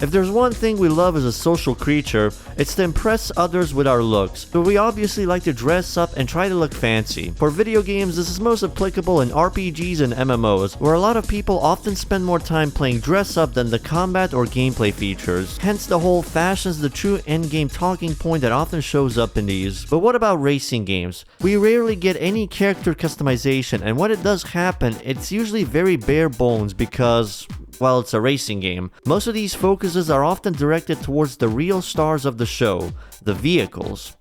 If there's one thing we love as a social creature, it's to impress others with our looks, but we obviously like to dress up and try to look fancy. For video games, this is most applicable in RPGs and MMOs, where a lot of people often spend more time playing dress up than the combat or gameplay features. Hence the whole fashion's the true endgame talking point that often shows up in these. But what about racing games? We rarely get any character customization, and when it does happen, it's usually very bare bones because, well, it's a racing game. Most of these focuses are often directed towards the real stars of the show, the vehicles.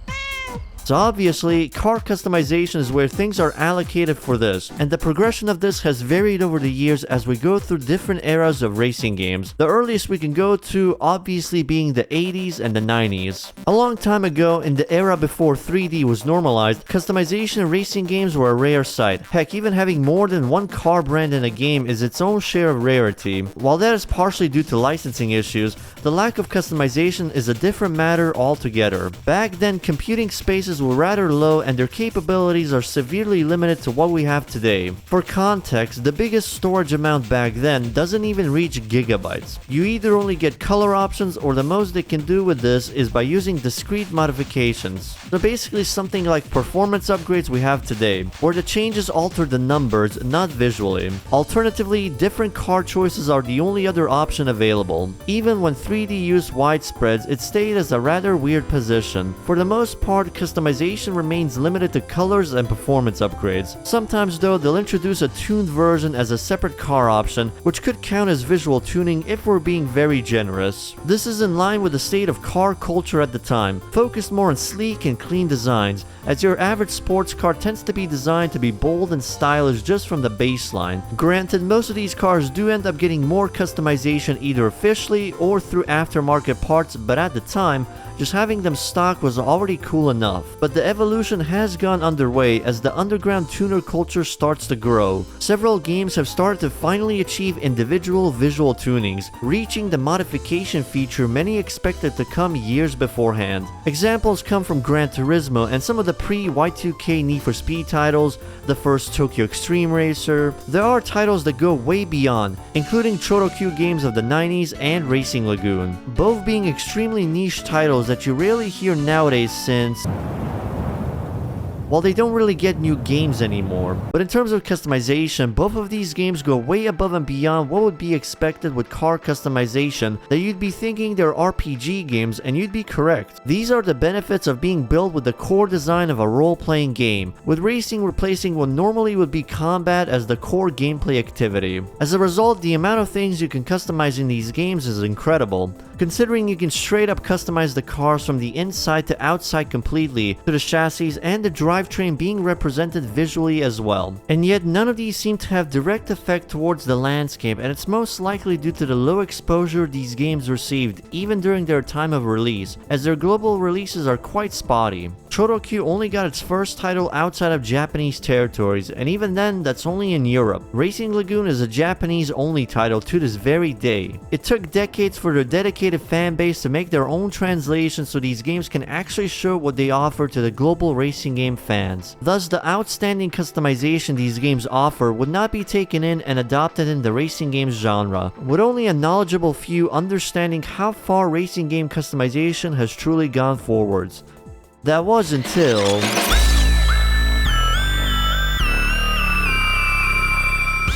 So obviously, car customization is where things are allocated for this, and the progression of this has varied over the years as we go through different eras of racing games. The earliest we can go to obviously being the 80s and the 90s. A long time ago, in the era before 3D was normalized, customization in racing games were a rare sight. Heck, even having more than one car brand in a game is its own share of rarity. While that is partially due to licensing issues, the lack of customization is a different matter altogether. Back then, computing spaces were rather low and their capabilities are severely limited to what we have today. For context, the biggest storage amount back then doesn't even reach gigabytes. You either only get color options, or the most they can do with this is by using discrete modifications. So basically something like performance upgrades we have today, where the changes alter the numbers, not visually. Alternatively, different car choices are the only other option available. Even when 3D use widespreads, it stayed as a rather weird position. For the most part, customization remains limited to colors and performance upgrades. Sometimes though, they'll introduce a tuned version as a separate car option, which could count as visual tuning if we're being very generous. This is in line with the state of car culture at the time, focused more on sleek and clean designs, as your average sports car tends to be designed to be bold and stylish just from the baseline. Granted, most of these cars do end up getting more customization either officially or through aftermarket parts, but at the time, just having them stock was already cool enough. But the evolution has gone underway as the underground tuner culture starts to grow. Several games have started to finally achieve individual visual tunings, reaching the modification feature many expected to come years beforehand. Examples come from Gran Turismo and some of the pre-Y2K Need for Speed titles, the first Tokyo Extreme Racer. There are titles that go way beyond, including Choro games of the 90s and Racing Lagoon, both being extremely niche titles that you rarely hear nowadays since, well, they don't really get new games anymore. But in terms of customization, both of these games go way above and beyond what would be expected with car customization, that you'd be thinking they're RPG games, and you'd be correct. These are the benefits of being built with the core design of a role-playing game, with racing replacing what normally would be combat as the core gameplay activity. As a result, the amount of things you can customize in these games is incredible, considering you can straight up customize the cars from the inside to outside completely, to the chassis and the drivetrain being represented visually as well. And yet none of these seem to have direct effect towards the landscape, and it's most likely due to the low exposure these games received even during their time of release, as their global releases are quite spotty. Choro only got its first title outside of Japanese territories, and even then that's only in Europe. Racing Lagoon is a Japanese only title to this very day. It took decades for their dedicated fan base to make their own translations so these games can actually show what they offer to the global racing game fans. Thus, the outstanding customization these games offer would not be taken in and adopted in the racing games genre, with only a knowledgeable few understanding how far racing game customization has truly gone forwards. That was until...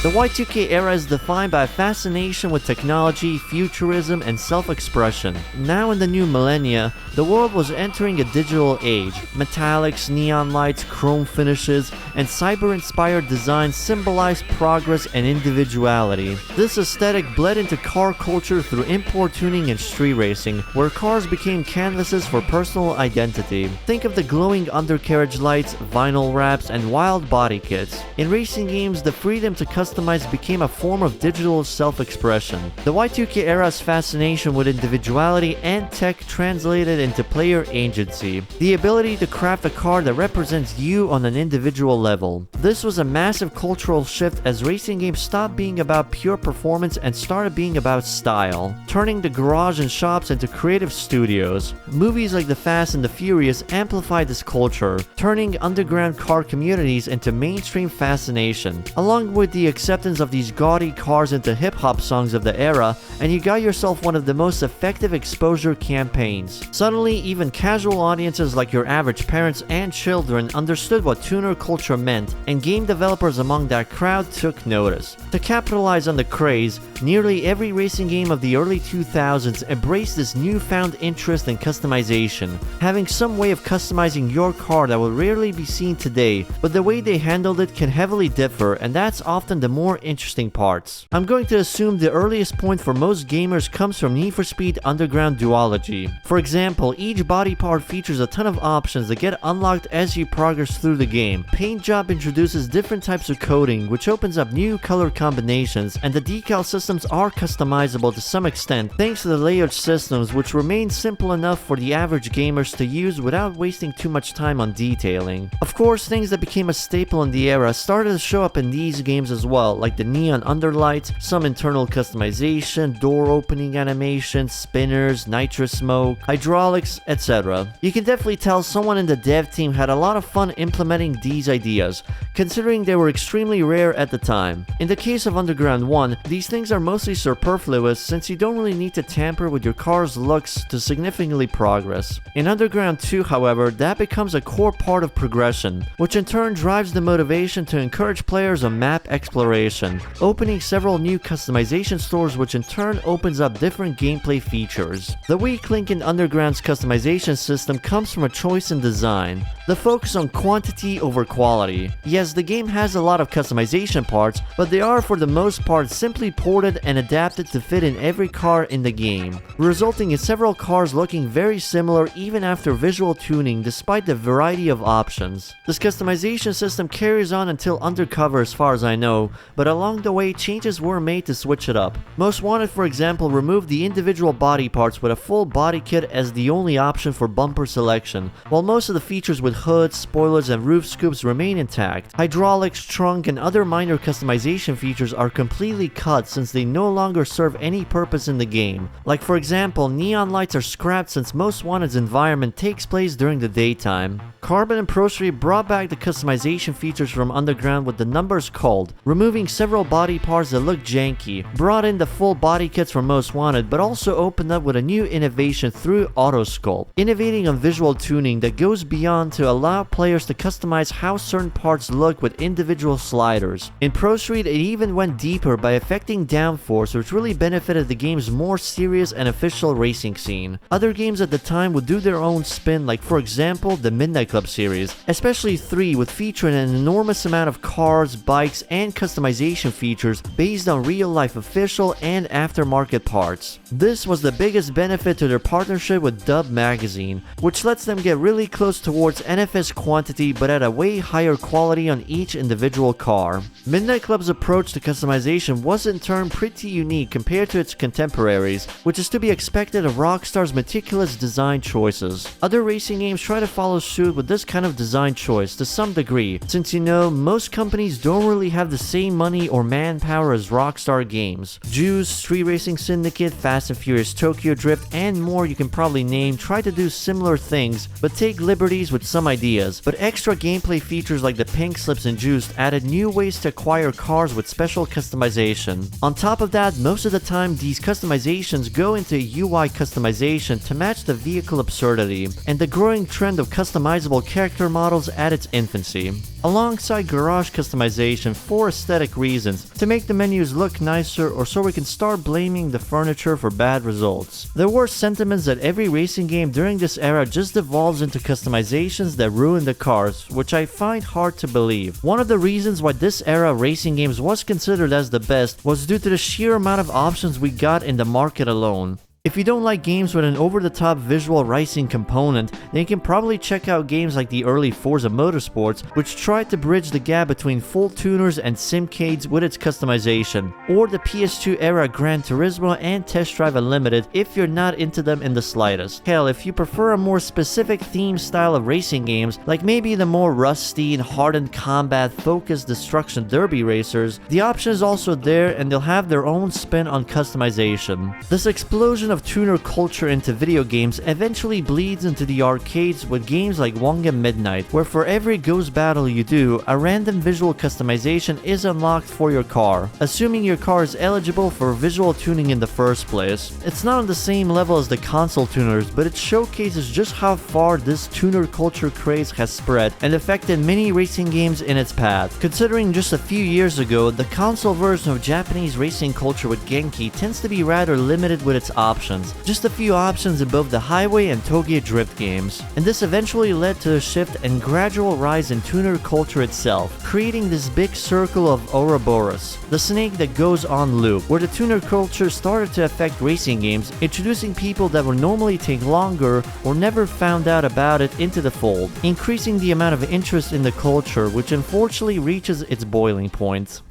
The Y2K era is defined by a fascination with technology, futurism, and self-expression. Now in the new millennia, the world was entering a digital age. Metallics, neon lights, chrome finishes, and cyber-inspired designs symbolize progress and individuality. This aesthetic bled into car culture through import tuning and street racing, where cars became canvases for personal identity. Think of the glowing undercarriage lights, vinyl wraps, and wild body kits. In racing games, the freedom to customize became a form of digital self-expression. The Y2K era's fascination with individuality and tech translated into player agency, the ability to craft a car that represents you on an individual level. This was a massive cultural shift as racing games stopped being about pure performance and started being about style, turning the garage and shops into creative studios. Movies like The Fast and the Furious amplified this culture, turning underground car communities into mainstream fascination, along with the acceptance of these gaudy cars into hip-hop songs of the era, and you got yourself one of the most effective exposure campaigns. Suddenly, even casual audiences like your average parents and children understood what tuner culture meant, and game developers among that crowd took notice. To capitalize on the craze, nearly every racing game of the early 2000s embraced this newfound interest in customization, having some way of customizing your car that will rarely be seen today, but the way they handled it can heavily differ, and that's often the more interesting parts. I'm going to assume the earliest point for most gamers comes from Need for Speed Underground duology. For example, each body part features a ton of options that get unlocked as you progress through the game. Paint job introduces different types of coating, which opens up new color combinations, and the decal systems are customizable to some extent thanks to the layered systems, which remain simple enough for the average gamers to use without wasting too much time on detailing. Of course, things that became a staple in the era started to show up in these games as well, like the neon underlights, some internal customization, door opening animations, spinners, nitrous smoke, hydraulics, etc. You can definitely tell someone in the dev team had a lot of fun implementing these ideas, considering they were extremely rare at the time. In the case of Underground 1, these things are mostly superfluous since you don't really need to tamper with your car's looks to significantly progress. In Underground 2, however, that becomes a core part of progression, which in turn drives the motivation to encourage players on map exploration, opening several new customization stores, which in turn opens up different gameplay features. The weak link in Underground's customization system comes from a choice in design, the focus on quantity over quality. Yes, the game has a lot of customization parts, but they are for the most part simply ported and adapted to fit in every car in the game, resulting in several cars looking very similar even after visual tuning despite the variety of options. This customization system carries on until Undercover as far as I know, but along the way changes were made to switch it up. Most Wanted, for example, removed the individual body parts with a full body kit as the only option for bumper selection, while most of the features with hoods, spoilers, and roof scoops remain intact. Hydraulics, trunk, and other minor customization features are completely cut since they no longer serve any purpose in the game. Like for example, neon lights are scrapped since Most Wanted's environment takes place during the daytime. Carbon and Pro Street brought back the customization features from Underground with the numbers called, removing several body parts that look janky, brought in the full body kits from Most Wanted, but also opened up with a new innovation through Autosculpt, innovating on visual tuning that goes beyond to allow players to customize how certain parts look with individual sliders. In Pro Street, it even went deeper by affecting downforce, which really benefited the game's more serious and official racing scene. Other games at the time would do their own spin, like for example the Midnight Club series, especially 3, with featuring an enormous amount of cars, bikes, and customization features based on real-life official and aftermarket parts. This was the biggest benefit to their partnership with Dub Magazine, which lets them get really close towards NFS quantity but at a way higher quality on each individual car. Midnight Club's approach to customization was in turn pretty unique compared to its contemporaries, which is to be expected of Rockstar's meticulous design choices. Other racing games try to follow suit with this kind of design choice to some degree, since most companies don't really have the same money or manpower as Rockstar Games. Juice, Street Racing Syndicate, Fast and Furious Tokyo Drift, and more you can probably name try to do similar things, but take liberties with some ideas. But extra gameplay features like the pink slips in Juiced added new ways to acquire cars with special customization. On top of that, most of the time these customizations go into UI customization to match the vehicle absurdity, and the growing trend of customizable character models at its infancy. Alongside garage customization for aesthetic reasons, to make the menus look nicer or so we can start blaming the furniture for bad results. There were sentiments that every racing game during this era just devolves into customizations that ruin the cars, which I find hard to believe. One of the reasons why this era racing games was considered as the best was due to the sheer amount of options we got in the market alone. If you don't like games with an over-the-top visual racing component, then you can probably check out games like the early Forza Motorsports, which tried to bridge the gap between full tuners and simcades with its customization, or the PS2 era Gran Turismo and Test Drive Unlimited if you're not into them in the slightest. Hell, if you prefer a more specific theme style of racing games, like maybe the more rusty and hardened combat-focused destruction derby racers, the option is also there and they'll have their own spin on customization. This explosion of tuner culture into video games eventually bleeds into the arcades with games like Wangan Midnight, where for every ghost battle you do, a random visual customization is unlocked for your car, assuming your car is eligible for visual tuning in the first place. It's not on the same level as the console tuners, but it showcases just how far this tuner culture craze has spread and affected many racing games in its path. Considering just a few years ago, the console version of Japanese racing culture with Genki tends to be rather limited with its options, just a few options above the highway and Toge drift games. And this eventually led to a shift and gradual rise in tuner culture itself, creating this big circle of Ouroboros, the snake that goes on loop, where the tuner culture started to affect racing games, introducing people that would normally take longer or never found out about it into the fold, increasing the amount of interest in the culture, which unfortunately reaches its boiling point.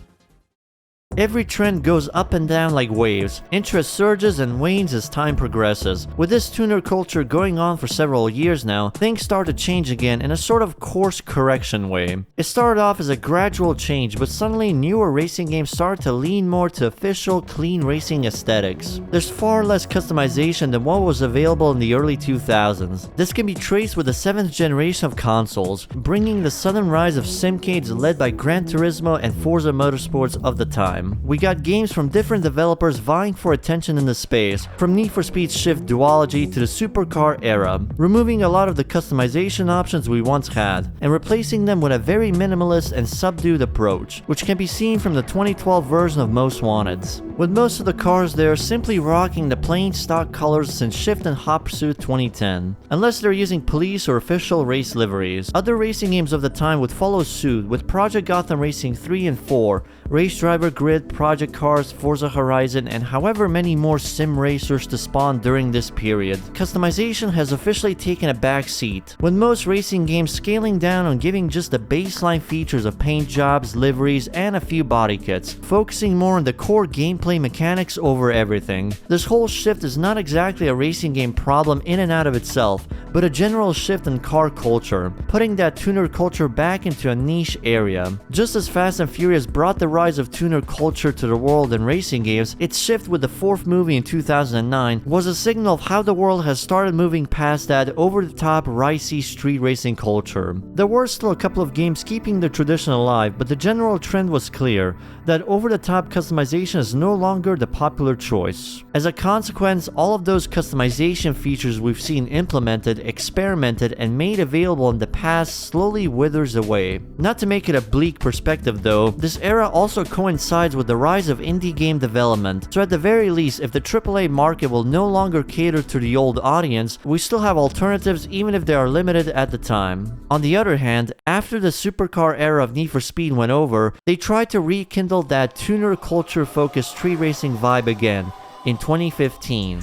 Every trend goes up and down like waves. Interest surges and wanes as time progresses. With this tuner culture going on for several years now, things start to change again in a sort of course correction way. It started off as a gradual change, but suddenly newer racing games started to lean more to official, clean racing aesthetics. There's far less customization than what was available in the early 2000s. This can be traced with the 7th generation of consoles, bringing the sudden rise of simcades led by Gran Turismo and Forza Motorsports of the time. We got games from different developers vying for attention in the space, from Need for Speed's Shift duology to the supercar era, removing a lot of the customization options we once had, and replacing them with a very minimalist and subdued approach, which can be seen from the 2012 version of Most Wanted's, with most of the cars there simply rocking the plain stock colors since Shift and Hot Pursuit 2010, unless they're using police or official race liveries. Other racing games of the time would follow suit, with Project Gotham Racing 3 and 4, Race Driver Grid, Project Cars, Forza Horizon, and however many more sim racers to spawn during this period. Customization has officially taken a back seat, with most racing games scaling down on giving just the baseline features of paint jobs, liveries, and a few body kits, focusing more on the core gameplay mechanics over everything. This whole shift is not exactly a racing game problem in and out of itself, but a general shift in car culture, putting that tuner culture back into a niche area. Just as Fast and Furious brought the rise of tuner culture to the world in racing games, its shift with the 4th movie in 2009 was a signal of how the world has started moving past that over-the-top, ricey street racing culture. There were still a couple of games keeping the tradition alive, but the general trend was clear, that over-the-top customization is no longer the popular choice. As a consequence, all of those customization features we've seen implemented, experimented, and made available in the past slowly withers away. Not to make it a bleak perspective though, this era also coincides with the rise of indie game development, so at the very least, if the AAA market will no longer cater to the old audience, we still have alternatives even if they are limited at the time. On the other hand, after the supercar era of Need for Speed went over, they tried to rekindle that tuner culture focused street racing vibe again in 2015.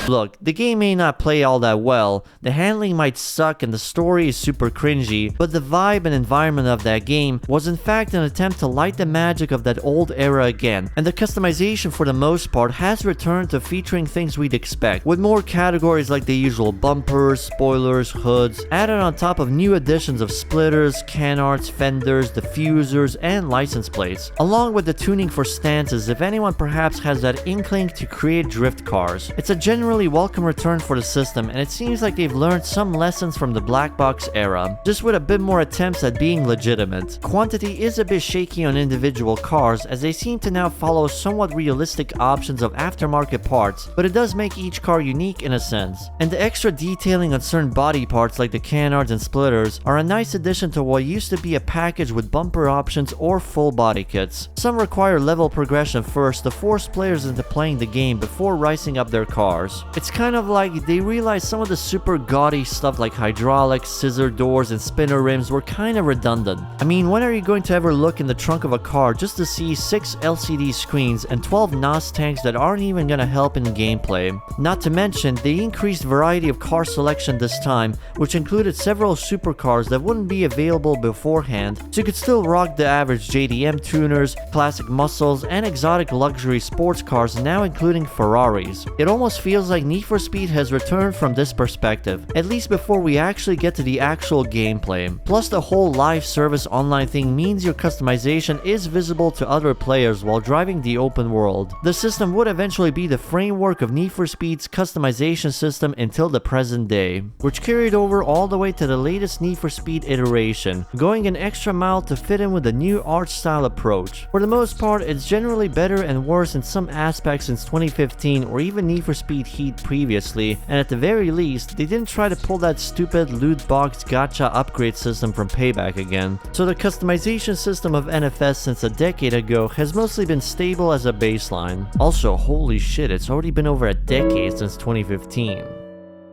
Look, the game may not play all that well, the handling might suck and the story is super cringy, but the vibe and environment of that game was in fact an attempt to light the magic of that old era again, and the customization for the most part has returned to featuring things we'd expect, with more categories like the usual bumpers, spoilers, hoods, added on top of new additions of splitters, canards, fenders, diffusers, and license plates, along with the tuning for stances if anyone perhaps has that inkling to create drift cars. It's a generally welcome return for the system, and it seems like they've learned some lessons from the black box era, just with a bit more attempts at being legitimate. Quantity is a bit shaky on individual cars, as they seem to now follow somewhat realistic options of aftermarket parts, but it does make each car unique in a sense. And the extra detailing on certain body parts like the canards and splitters are a nice addition to what used to be a package with bumper options or full body kits. Some require level progression first to force players into playing the game before rising up their cars. It's kind of like they realized some of the super gaudy stuff like hydraulics, scissor doors, and spinner rims were kind of redundant. I mean, when are you going to ever look in the trunk of a car just to see 6 LCD screens and 12 NOS tanks that aren't even gonna help in gameplay? Not to mention, they increased variety of car selection this time, which included several supercars that wouldn't be available beforehand, so you could still rock the average JDM tuners, classic muscles, and exotic luxury sports cars, now including Ferraris. It almost feels feels like Need for Speed has returned from this perspective, at least before we actually get to the actual gameplay. Plus, the whole live service online thing means your customization is visible to other players while driving the open world. The system would eventually be the framework of Need for Speed's customization system until the present day, which carried over all the way to the latest Need for Speed iteration, going an extra mile to fit in with the new art style approach. For the most part, it's generally better and worse in some aspects since 2015 or even Need for Speed Heat previously, and at the very least, they didn't try to pull that stupid loot box gacha upgrade system from Payback again. So the customization system of NFS since a decade ago has mostly been stable as a baseline. Also, holy shit, it's already been over a decade since 2015.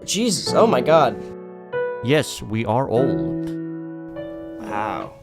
Jesus, oh my god. Yes, we are old. Wow.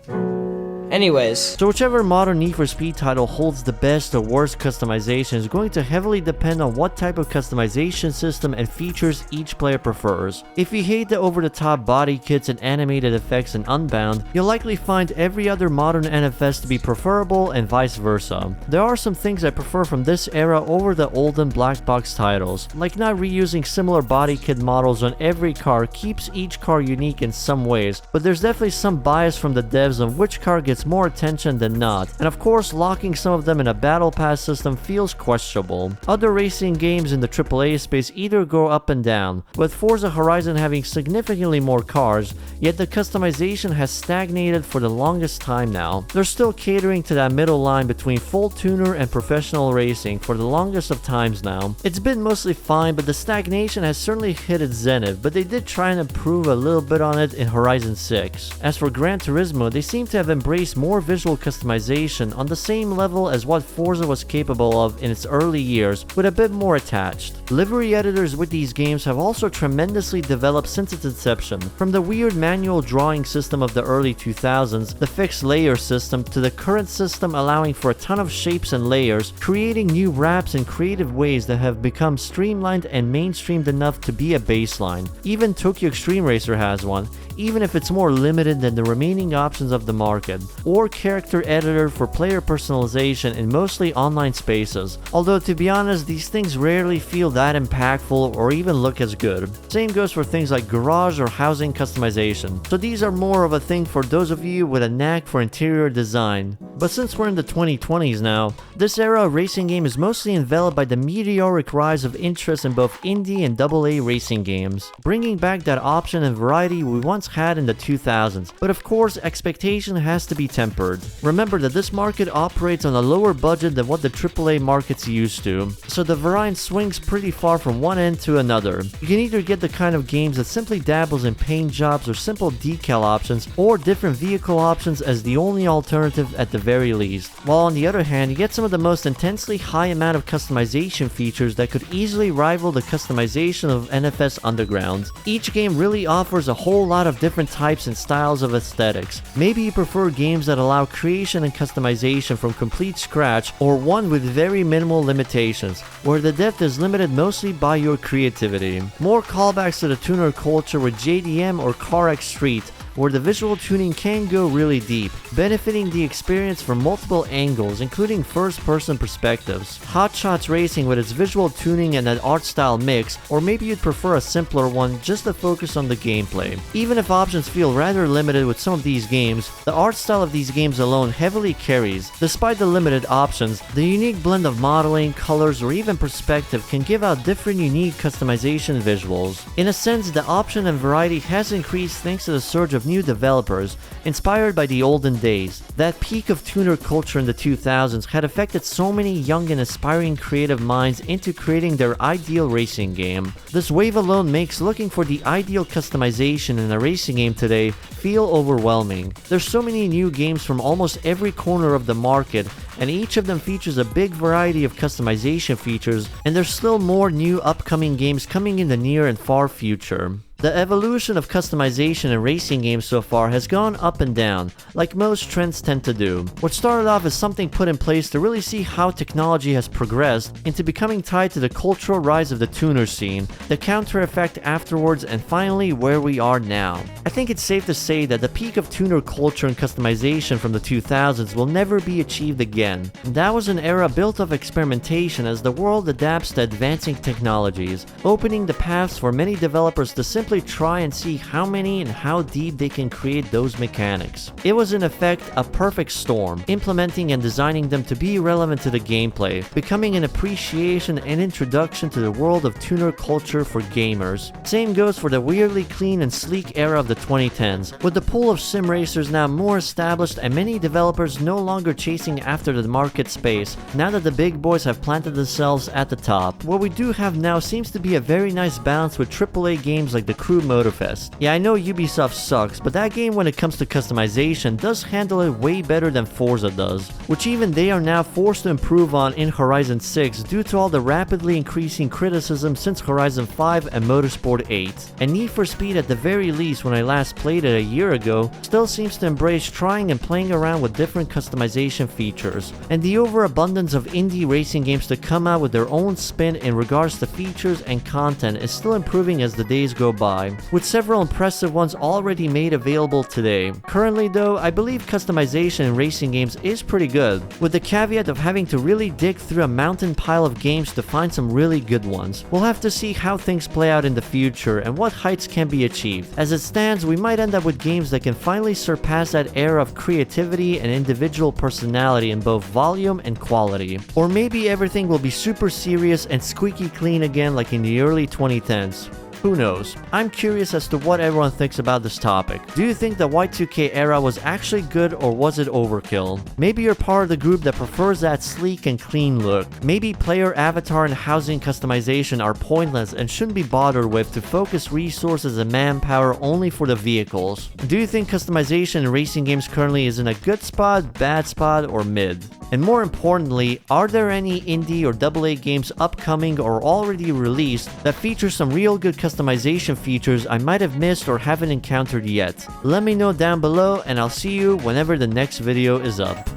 Anyways, so whichever modern Need for Speed title holds the best or worst customization is going to heavily depend on what type of customization system and features each player prefers. If you hate the over-the-top body kits and animated effects in Unbound, you'll likely find every other modern NFS to be preferable and vice versa. There are some things I prefer from this era over the olden black box titles, like not reusing similar body kit models on every car keeps each car unique in some ways, but there's definitely some bias from the devs on which car gets more attention than not, and of course locking some of them in a battle pass system feels questionable. Other racing games in the AAA space either go up and down, with Forza Horizon having significantly more cars, yet the customization has stagnated for the longest time now. They're still catering to that middle line between full tuner and professional racing for the longest of times now. It's been mostly fine, but the stagnation has certainly hit its zenith, but they did try and improve a little bit on it in Horizon 6. As for Gran Turismo, they seem to have embraced more visual customization on the same level as what Forza was capable of in its early years, with a bit more attached. Livery editors with these games have also tremendously developed since its inception, from the weird manual drawing system of the early 2000s, the fixed layer system, to the current system allowing for a ton of shapes and layers, creating new wraps in creative ways that have become streamlined and mainstreamed enough to be a baseline. Even Tokyo Extreme Racer has one, even if it's more limited than the remaining options of the market, or character editor for player personalization in mostly online spaces, although to be honest, these things rarely feel that impactful or even look as good. Same goes for things like garage or housing customization, so these are more of a thing for those of you with a knack for interior design. But since we're in the 2020s now, this era of racing game is mostly enveloped by the meteoric rise of interest in both indie and AA racing games, bringing back that option and variety we once had in the 2000s, but of course expectation has to be tempered. Remember that this market operates on a lower budget than what the AAA market's used to, so the variance swings pretty far from one end to another. You can either get the kind of games that simply dabbles in paint jobs or simple decal options, or different vehicle options as the only alternative at the very least, while on the other hand you get some of the most intensely high amount of customization features that could easily rival the customization of NFS Underground. Each game really offers a whole lot of different types and styles of aesthetics. Maybe you prefer games that allow creation and customization from complete scratch, or one with very minimal limitations, where the depth is limited mostly by your creativity. More callbacks to the tuner culture with JDM or CarX Street, where the visual tuning can go really deep, benefiting the experience from multiple angles, including first-person perspectives. Hot Shots Racing with its visual tuning and an art style mix, or maybe you'd prefer a simpler one just to focus on the gameplay. Even if options feel rather limited with some of these games, the art style of these games alone heavily carries. Despite the limited options, the unique blend of modeling, colors, or even perspective can give out different unique customization visuals. In a sense, the option and variety has increased thanks to the surge of new developers, inspired by the olden days. That peak of tuner culture in the 2000s had affected so many young and aspiring creative minds into creating their ideal racing game. This wave alone makes looking for the ideal customization in a racing game today feel overwhelming. There's so many new games from almost every corner of the market, and each of them features a big variety of customization features, and there's still more new upcoming games coming in the near and far future. The evolution of customization in racing games so far has gone up and down, like most trends tend to do. What started off as something put in place to really see how technology has progressed into becoming tied to the cultural rise of the tuner scene, the counter effect afterwards, and finally where we are now. I think it's safe to say that the peak of tuner culture and customization from the 2000s will never be achieved again. That was an era built of experimentation as the world adapts to advancing technologies, opening the paths for many developers to simply try and see how many and how deep they can create those mechanics. It was in effect a perfect storm, implementing and designing them to be relevant to the gameplay, becoming an appreciation and introduction to the world of tuner culture for gamers. Same goes for the weirdly clean and sleek era of the 2010s, with the pool of sim racers now more established and many developers no longer chasing after the market space, now that the big boys have planted themselves at the top. What we do have now seems to be a very nice balance with AAA games like the Crew Motorfest. Yeah, I know Ubisoft sucks, but that game when it comes to customization does handle it way better than Forza does, which even they are now forced to improve on in Horizon 6 due to all the rapidly increasing criticism since Horizon 5 and Motorsport 8. And Need for Speed, at the very least when I last played it a year ago, still seems to embrace trying and playing around with different customization features, and the overabundance of indie racing games to come out with their own spin in regards to features and content is still improving as the days go by, with several impressive ones already made available today. Currently though, I believe customization in racing games is pretty good, with the caveat of having to really dig through a mountain pile of games to find some really good ones. We'll have to see how things play out in the future and what heights can be achieved. As it stands, we might end up with games that can finally surpass that era of creativity and individual personality in both volume and quality. Or maybe everything will be super serious and squeaky clean again like in the early 2010s. Who knows? I'm curious as to what everyone thinks about this topic. Do you think the Y2K era was actually good or was it overkill? Maybe you're part of the group that prefers that sleek and clean look. Maybe player avatar and housing customization are pointless and shouldn't be bothered with to focus resources and manpower only for the vehicles. Do you think customization in racing games currently is in a good spot, bad spot, or mid? And more importantly, are there any indie or AA games upcoming or already released that feature some real good customization features I might have missed or haven't encountered yet? Let me know down below and I'll see you whenever the next video is up.